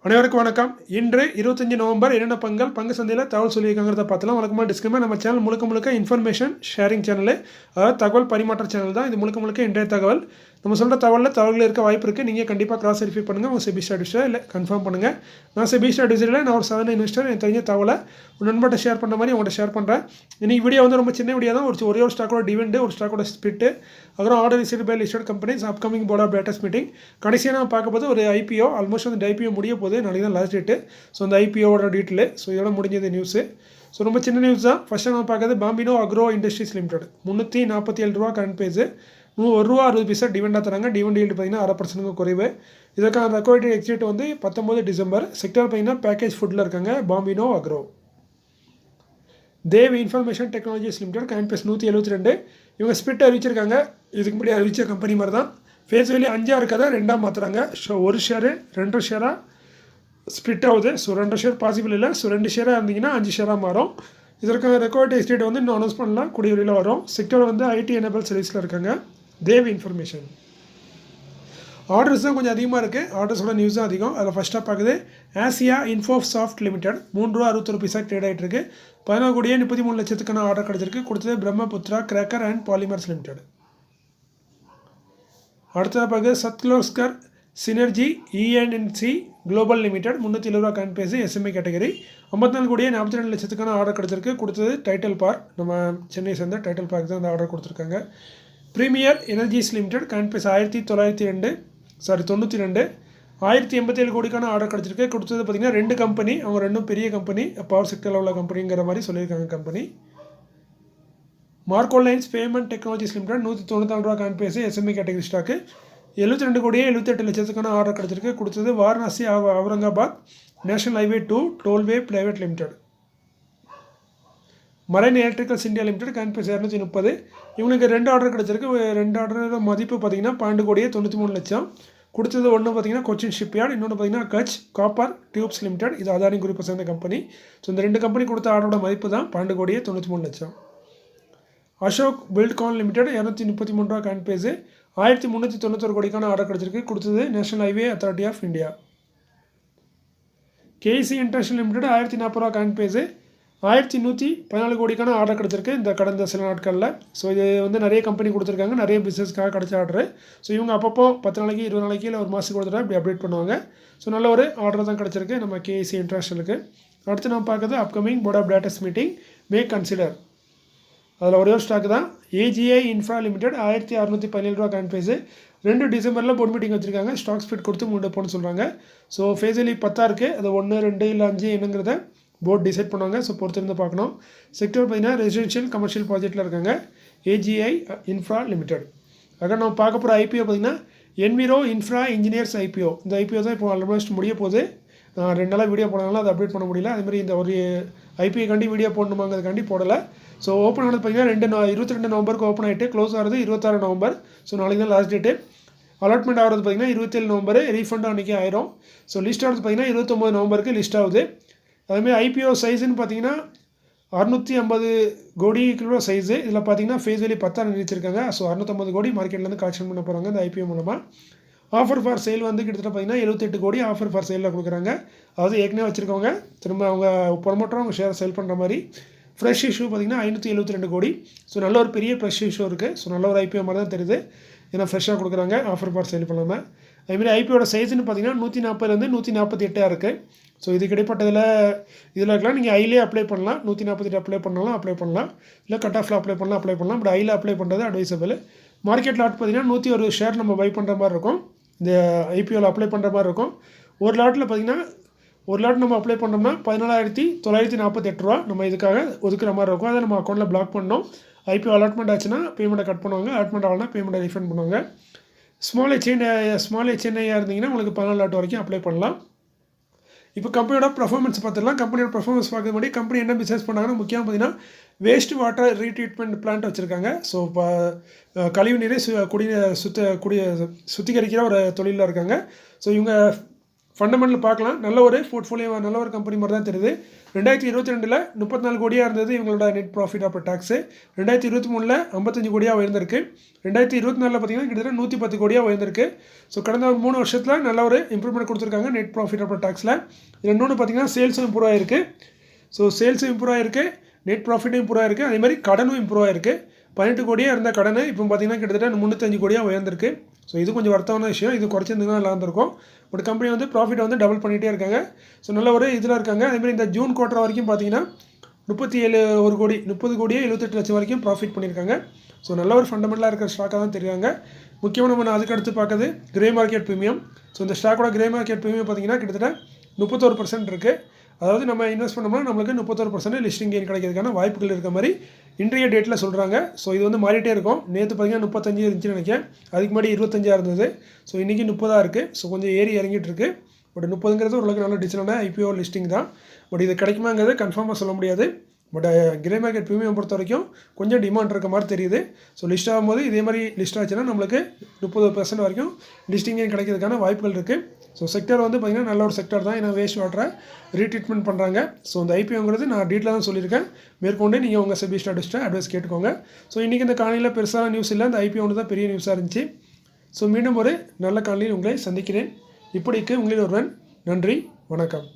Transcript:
அனைவருக்கும் வணக்கம். இன்று 25 நவம்பர் என்னென்ன பங்கு சந்தையில் தகவல் சொல்லியிருக்காங்கிறத பார்த்தலாம். வழக்கமாக டிஸ்கிளைமர், நம்ம சேனல் முழுக்க இன்ஃபர்மேஷன் ஷேரிங் சேனல், அதாவது தகவல் பரிமாற்ற சேனல் தான். இது முழுக்க இன்றைய தகவல். நம்ம சொல்கிற தகவல்கள் இருக்க வாய்ப்பு இருக்குது. நீங்கள் கண்டிப்பாக கிராஸ் வெரிஃபை பண்ணுங்கள். உங்கள் செபி ஸ்டாடிஸ்டர் இல்லை கன்ஃபார்ம் பண்ணுங்கள். நான் செபி ஸ்டாடிஸ்டரில் நான் ஒரு சாதாரண இன்வெஸ்டர். எனக்கு தெரிஞ்ச தகவலை ஒரு நண்பர்கிட்ட ஷேர் பண்ணுற மாதிரி உங்கள்கிட்ட ஷேர் பண்ணுறேன். இன்றைக்கி வீடியோ வந்து ரொம்ப சின்ன வீடியோ தான். ஒரே ஒரு ஸ்டாக்கோட டிவிடெண்ட், ஒரு ஸ்டாக்கோட ஸ்பிட்டு, அப்புறம் order received by listed companies, upcoming board of directors meeting. கடைசியாக நான் பார்க்கும்போது ஒரு ஐபிஓ, ஆல்மோஸ்ட் அந்த ஐபிஓ முடிய போகுது. நாளைக்கு தான் லாஸ்ட் டேட்டு. ஸோ அந்த ஐபிஓட டீட்டெயில். ஸோ இதோட முடிஞ்சது நியூஸு. ஸோ ரொம்ப சின்ன நியூஸ் தான். ஃபஸ்ட்டு நம்ம பார்க்குறது பாம்பினோ அக்ரோ இண்டஸ்ட்ரீஸ் லிமிடெட். 347 ரூபா கரண்ட் பேஸு, ₹1.60 டிவிடெண்டாக தராங்க. டிவிடெண்ட் ஈல்டு பார்த்தீங்கன்னா 0.5% குறைவு. இதற்கான ரெக்வயர்டு எக்ஸிட் வந்து 19 டிசம்பர். செக்டர் பார்த்தீங்கன்னா பேக்கேஜ் ஃபுட்டில் இருக்காங்க Bambino Agro. Dev information technologies limited current price 172. இவங்க ஸ்பிட் அறிவிச்சிருக்காங்க. இதுக்கு முன்னாடி அறிவிச்ச கம்பெனி மாதிரி தான். ஃபேஸ் வேல்யூ 5 இருக்கதை 2 மாற்றுறாங்க. ஸோ ஒரு ஷேரு 2 ஷேராக ஸ்ப்ளிட் ஆகுது. ஸோ 2 ஷேர் பாசிபிள் இல்லை. ஸோ 2 ஷேராக இருந்தீங்கன்னா 5 ஷேராக மாறும். இதற்கான ரெக்கார்ட் எஸ்டேட் வந்து இன்னும் அனௌன்ஸ் பண்ணலாம், கூடிய வரையில் வரும். செக்டர் வந்து ஐடி எனபிள் சர்வீஸில் இருக்காங்க. தேவ் இன்ஃபர்மேஷன். ஆர்டர்ஸ் தான் கொஞ்சம் அதிகமாக இருக்குது. ஆர்டர்ஸோட நியூஸ் தான் அதிகம். அதில் ஃபஸ்ட்டாக பார்க்குது ஆசியா இன்ஃபோசாஃப்ட் லிமிடெட். ₹3.61 ட்ரேட் ஆகிட்டு இருக்கு. 14,33 லட்சத்துக்கான ஆர்டர் கிடச்சிருக்கு. கொடுத்தது Brahmaputra cracker and polymers limited. அடுத்ததாக பார்க்குது சத்லோஸ்கர் synergy ENNC global limited. ₹370 current price, SMI category. 54,42 லட்சத்துக்கான ஆர்டர் கிடச்சிருக்கு. கொடுத்தது டைட்டில் பார்க், நம்ம சென்னை சேர்ந்த டைட்டில் பார்க் தான் அந்த ஆர்டர் கொடுத்துருக்காங்க. Premier energies limited current price 1902 1,087 கோடிக்கான ஆர்டர் கிடச்சிருக்கு. கொடுத்தது பார்த்திங்கன்னா 2 கம்பெனி. அவங்க 2 பெரிய கம்பெனி, பவர் செக்டரில் உள்ள கம்பெனிங்கிற மாதிரி சொல்லியிருக்காங்க company. Markolines payment technologies limited ₹194 current price, SMI category stock. 72,78 லட்சத்துக்கான ஆர்டர் கிடச்சிருக்கு. கொடுத்தது Varanasi Aurangabad national highway 2 tollway private limited. Marine electricals India limited current price 230. இவங்களுக்கு 2 ஆர்டர் கிடச்சிருக்கு. 2 ஆர்டரோட மதிப்பு பார்த்திங்கன்னா 12,93 லட்சம். கொடுத்தது ஒன்று பார்த்திங்கன்னா கொச்சின் ஷிப்யார்ட், இன்னொன்று பார்த்திங்கன்னா கட்ச் காப்பர் டியூப்ஸ் லிமிடெட். இது அதானி குரூப்பை சேர்ந்த கம்பெனி. ஸோ இந்த 2 கம்பெனி கொடுத்த ஆர்டரோட மதிப்பு தான் 12,93 லட்சம். அசோக் பில்ட்கான் லிமிடெட் 233 ரூபா கரண்ட் பேஸு, 1,391 கோடிக்கான ஆர்டர் கிடச்சிருக்கு. கொடுத்தது National Highway Authority of India. KC International Limited 1,040 ரூபா கரண்ட் பேஸு, 1,114 கோடிக்கான ஆர்டர் கிடச்சிருக்கு இந்த கடந்த சில நாட்களில். ஸோ இது வந்து நிறைய கம்பெனி கொடுத்துருக்காங்க, நிறைய பிஸ்னஸ்க்காக கிடச்ச ஆர்டரு. ஸோ இவங்க அப்பப்போ 10 நாளைக்கு 20 நாளைக்கு இல்லை ஒரு மாதத்துக்கு கொடுத்துட்டா இப்படி அப்டேட் பண்ணுவாங்க. ஸோ நல்ல ஒரு ஆர்டர் தான் கிடச்சிருக்கு நம்ம கேசி இன்டர்நேஷனலுக்கு. அடுத்து நம்ம பார்க்குறது upcoming board of directors meeting may consider. அதில் ஒரே ஒரு ஸ்டாக் தான் ஏஜிஐ இன்ஃப்ரா லிமிடெட் 1,617 ரூபா கரண்ட் பேஸு. 2 டிசம்பரில் போர்ட் மீட்டிங் வச்சுருக்காங்க. ஸ்டாக் ஸ்பிட் கொடுத்து 3 போன்னு சொல்கிறாங்க. ஸோ ஃபேஸ் வேல்யூ 10 இருக்குது. அது 1, 2 இல்லை 5 என்னங்கிறத போர்ட் டிசைட் பண்ணுவாங்க. ஸோ பொறுத்திருந்து பார்க்கணும். செக்டர் பார்த்திங்கன்னா ரெசிடென்ஷியல் கமர்ஷியல் ப்ராஜெக்ட்டில் இருக்காங்க ஏஜிஐ இன்ஃப்ரா லிமிடெட். அங்கே நம்ம பார்க்க போகிற ஐபிஓ பார்த்திங்கன்னா என்விரோ இன்ஃப்ரா இன்ஜினியர்ஸ் ஐபிஓ. இந்த ஐபிஓ தான் இப்போ ஆல்மோஸ்ட் முடிய போகுது. 2 நாளாக வீடியோ போனாலும் அதை அப்டேட் பண்ண முடியல. அதேமாதிரி இந்த ஒரு ஐபிஓ காண்டி வீடியோ போடணுமாங்கிறதுக்காண்டி போடலை. ஸோ ஓப்பன் ஆனது பார்த்திங்கன்னா 22 நவம்பருக்கு ஓப்பன் ஆகிட்டு க்ளோஸ் ஆகிறது 26 நவம்பர். ஸோ நாளைக்கு தான் லாஸ்ட் டேட்டு. அலாட்மெண்ட் ஆகிறது பார்த்திங்கன்னா 27 நவம்பர். ரீஃபண்ட் அன்றைக்கி ஆயிரும். ஸோ லிஸ்ட் ஆகிறது பார்த்திங்கன்னா 29 நவம்பருக்கு லிஸ்ட் ஆகுது. அதுமாதிரி ஐபிஓ சைஸுன்னு பார்த்திங்கன்னா 650 கோடி கிலோ சைஸு. இதில் பார்த்திங்கன்னா ஃபேஸ் வேல்யூ 10 நினைச்சிருக்காங்க. ஸோ 650 கோடி மார்க்கெட்லேருந்து கலெக்ஷன் பண்ண போகிறாங்க இந்த ஐபிஓ மூலமாக. ஆஃபர் ஃபார் சேல் வந்து கிட்டத்தட்ட பார்த்திங்கன்னா 78 கோடி ஆஃபர் ஃபார் சேலில் கொடுக்குறாங்க. அதாவது ஏற்கனவே வச்சுருக்கவங்க திரும்ப அவங்க ப்ரொமோட்டரும் அவங்க ஷேர் சேல் பண்ணுற மாதிரி. ஃப்ரெஷ் இஷ்யூ பார்த்திங்கன்னா 572 கோடி. ஸோ நல்ல ஒரு பெரிய ஃப்ரெஷ் இஷ்யூ இருக்குது. ஸோ நல்ல ஒரு ஐபிஓ மாதிரி தான் தெரியுது. ஏன்னா ஃப்ரெஷ்ஷாக கொடுக்குறாங்க ஆஃபர் ஃபார் சேல் பண்ணாமல். அதுமாதிரி ஐபிஓட சைஸ்ன்னு பார்த்திங்கன்னா 140 148 இருக்குது. ஸோ இதுக்கு இடைப்பட்டதில் இதில் இருக்கலாம். நீங்கள் ஐலே அப்ளை பண்ணலாம். 148 அப்ளை பண்ணலாம். இல்லை கட் ஆஃபில் அப்ளை பண்ணலாம். பட் ஐயில் அப்ளை பண்ணுறது அட்வைசபிள். மார்க்கெட் லாட் பார்த்திங்கன்னா 101 ஷேர் நம்ம பை பண்ணுற மாதிரி இருக்கும். இந்த ஐபிஓவில் அப்ளை பண்ணுற மாதிரி இருக்கும். ஒரு லாட்டில் பார்த்திங்கன்னா ஒரு லாட் நம்ம அப்ளை பண்ணோம்னா 14,948 ரூபா நம்ம இதுக்காக ஒதுக்குற மாதிரி இருக்கும். அதை நம்ம அக்கௌண்ட்டில் பிளாக் பண்ணோம். ஐபிஓ அலாட்மெண்ட் ஆச்சுன்னா பேமெண்ட்டை கட் பண்ணுவாங்க. அலாட்மெண்ட் ஆகலாம் பேமெண்ட்டை ரீஃபண்ட் பண்ணுவாங்க. ஸ்மால் ஹெச்என்ஐயாக இருந்தீங்கன்னா உங்களுக்கு 14 லாட் வரைக்கும் அப்ளை பண்ணலாம். இப்போ கம்பெனியோட பர்ஃபார்மன்ஸ் பார்த்துடலாம். கம்பெனியோட பர்ஃபார்மன்ஸ் பார்க்க முன்னாடி கம்பெனி என்ன பிஸ்னஸ் பண்ணாங்கன்னா முக்கியமாக பார்த்திங்கன்னா வேஸ்ட் வாட்டர் ரீட்ரீட்மெண்ட் பிளான்ட் வச்சுருக்காங்க. ஸோ இப்போ கழிவு நீரை சுத்திகரிக்கிற ஒரு தொழிலில் இருக்காங்க. ஸோ இவங்க ஃபண்டமெண்டல் பார்க்கலாம். நல்ல ஒரு போர்ட்ஃபோலியோ, நல்ல ஒரு கம்பெனி மாதிரி தான் தெரியுது. 2022 34 கோடியாக இருந்தது இவங்களோட நெட் ப்ராஃபிட் ஆஃப்டர் டாக்ஸு. 2023 55 கோடியாக உயர்ந்திருக்கு. 2024 பார்த்தீங்கன்னா கிட்டத்தட்ட 110 கோடியாக உயர்ந்திருக்கு. ஸோ கடந்த 3 வருஷத்தில் நல்ல ஒரு இம்ப்ரூவ்மெண்ட் கொடுத்துருக்காங்க நெட் ப்ராஃபிட் ஆஃப்டர் டாக்ஸில். இன்னொன்று பார்த்தீங்கன்னா சேல்ஸும் இம்ப்ரூவ் ஆகிருக்கு. ஸோ சேல்ஸும் இம்ப்ரூவ் ஆகிருக்கு, நெட் ப்ராஃபிட்டும் இம்ப்ரூவ் ஆகிருக்கு, அதே மாதிரி கடனும் இம்ப்ரூவ் ஆகிருக்கு. 18 கோடியாக இருந்த கடனை இப்போ பார்த்தீங்கன்னா கிட்டத்தட்ட 305 கோடியாக உயர்ந்திருக்கு. ஸோ இது கொஞ்சம் வருத்தமான விஷயம். இது குறைச்சிருந்தீங்கன்னா நல்லா இருந்திருக்கும். பட் கம்பெனி வந்து ப்ராஃபிட் வந்து டபுள் பண்ணிகிட்டே இருக்காங்க. ஸோ நல்ல ஒரு இதில் இருக்காங்க. அதேமாதிரி இந்த ஜூன் குவார்ட்டர் வரைக்கும் பார்த்தீங்கன்னா 37 கோடி 30 கோடியே 78 லட்சம் வரைக்கும் ப்ராஃபிட் பண்ணியிருக்காங்க. ஸோ நல்ல ஒரு ஃபண்டமெண்டலாக இருக்கிற ஸ்டாக்காக தான் தெரியாங்க. முக்கியமாக நம்ம அதுக்கு அடுத்து பார்க்குறது கிரே மார்க்கெட் ப்ரீமியம். ஸோ இந்த ஸ்டாக்கோட கிரே மார்க்கெட் ப்ரீமியம் பார்த்தீங்கன்னா கிட்டத்தட்ட 31% இருக்குது. அதாவது நம்ம இன்வெஸ்ட் பண்ணோம்னா நம்மளுக்கு 31% லிஸ்டிங் கெயின் கிடைக்கிறதுக்கான வாய்ப்புகள் இருக்க மாதிரி இன்றைய டேட்டில் சொல்கிறாங்க. ஸோ இது வந்து மாறிட்டே இருக்கும். நேற்று பார்த்தீங்கன்னா 35 இருந்துச்சுன்னு நினைக்கிறேன். அதுக்கு முன்னாடி 25 இருந்தது. ஸோ இன்றைக்கி 30 இருக்குது. ஸோ கொஞ்சம் ஏறி இறங்கிட்டு இருக்குது. பட் 30ங்கிறது ஓரளவுக்கு நல்ல டிசைனான ஐபிஓ லிஸ்டிங் தான். பட் இது கிடைக்குமாங்கிறது கன்ஃபார்மாக சொல்ல முடியாது. பட் கிரே மார்க்கெட் ப்ரீமியம் பொறுத்த வரைக்கும் கொஞ்சம் டிமாண்ட் இருக்க மாதிரி தெரியுது. ஸோ லிஸ்ட் ஆகும்போது இதே மாதிரி லிஸ்ட் ஆச்சுன்னா நம்மளுக்கு 30% வரைக்கும் லிஸ்டிங்கே கிடைக்கிறதுக்கான வாய்ப்புகள் இருக்குது. ஸோ செக்டர் வந்து பார்த்திங்கன்னா நல்ல ஒரு செக்டர் தான். ஏன்னா வேஸ்ட் வாட்டரை ரீட்ரீட்மெண்ட் பண்ணுறாங்க. ஸோ இந்த ஐபிஓங்கிறது நான் டீட்டெயிலாக தான் சொல்லியிருக்கேன். மேற்கொண்டு நீங்கள் உங்கள் செபி ஸ்டாட்டிஸ்ட்டை அட்வைஸ் கேட்டுக்கோங்க. ஸோ இன்றைக்கி இந்த காலையில் பெருசான நியூஸ் இல்லை, இந்த ஐபிஓ தான் பெரிய நியூஸாக இருந்துச்சு. ஸோ மீண்டும் ஒரு நல்ல காலையில் உங்களை சந்திக்கிறேன். இப்படிக்கு உங்களில் ஒருவன். நன்றி, வணக்கம்.